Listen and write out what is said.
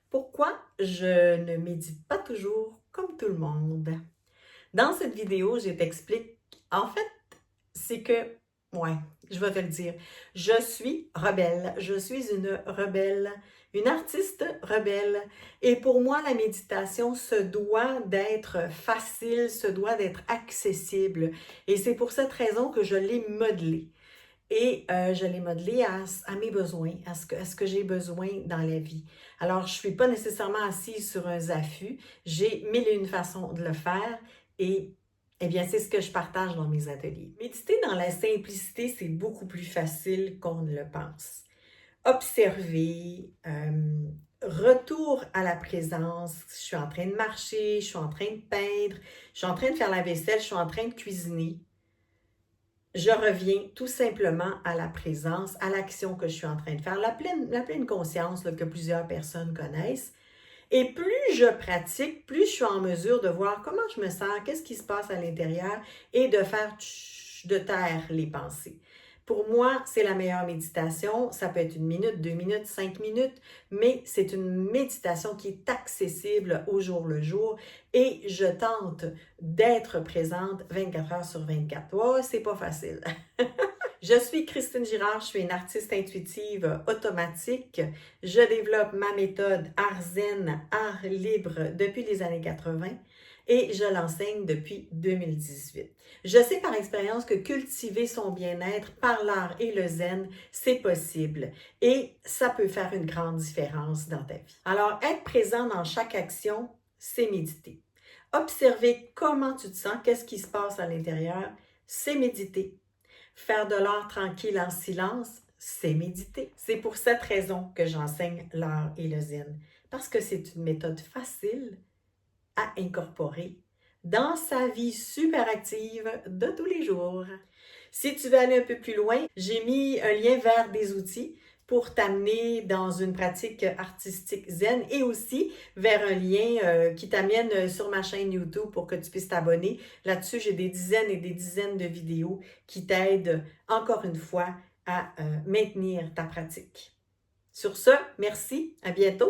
Pourquoi je ne médite pas toujours comme tout le monde? Dans cette vidéo, je t'explique, en fait, c'est que, ouais, je vais te le dire, je suis rebelle, je suis une rebelle, une artiste rebelle. Et pour moi, la méditation se doit d'être facile, se doit d'être accessible. Et c'est pour cette raison que je l'ai modelée. Et je l'ai modelé à mes besoins, à ce que j'ai besoin dans la vie. Alors, je ne suis pas nécessairement assise sur un affût. J'ai mille et une façons de le faire et eh bien, c'est ce que je partage dans mes ateliers. Méditer dans la simplicité, c'est beaucoup plus facile qu'on ne le pense. Observer, retour à la présence. Je suis en train de marcher, je suis en train de peindre, je suis en train de faire la vaisselle, je suis en train de cuisiner. Je reviens tout simplement à la présence, à l'action que je suis en train de faire, la pleine conscience là, que plusieurs personnes connaissent. Et plus je pratique, plus je suis en mesure de voir comment je me sens, qu'est-ce qui se passe à l'intérieur et de faire de taire les pensées. Pour moi, c'est la meilleure méditation. Ça peut être 1 minute, 2 minutes, 5 minutes, mais c'est une méditation qui est accessible au jour le jour et je tente d'être présente 24 heures sur 24. Oh, c'est pas facile. Je suis Christine Girard, je suis une artiste intuitive automatique. Je développe ma méthode Art Zen, Art Libre depuis les années 80 et je l'enseigne depuis 2018. Je sais par expérience que cultiver son bien-être par l'art et le zen, c'est possible et ça peut faire une grande différence dans ta vie. Alors, être présent dans chaque action, c'est méditer. Observer comment tu te sens, qu'est-ce qui se passe à l'intérieur, c'est méditer. Faire de l'art tranquille en silence, c'est méditer. C'est pour cette raison que j'enseigne l'art et le zen, parce que c'est une méthode facile à incorporer dans sa vie super active de tous les jours. Si tu veux aller un peu plus loin, j'ai mis un lien vers des outils pour t'amener dans une pratique artistique zen et aussi vers un lien qui t'amène sur ma chaîne YouTube pour que tu puisses t'abonner. Là-dessus, j'ai des dizaines et des dizaines de vidéos qui t'aident encore une fois à maintenir ta pratique. Sur ce, merci, à bientôt.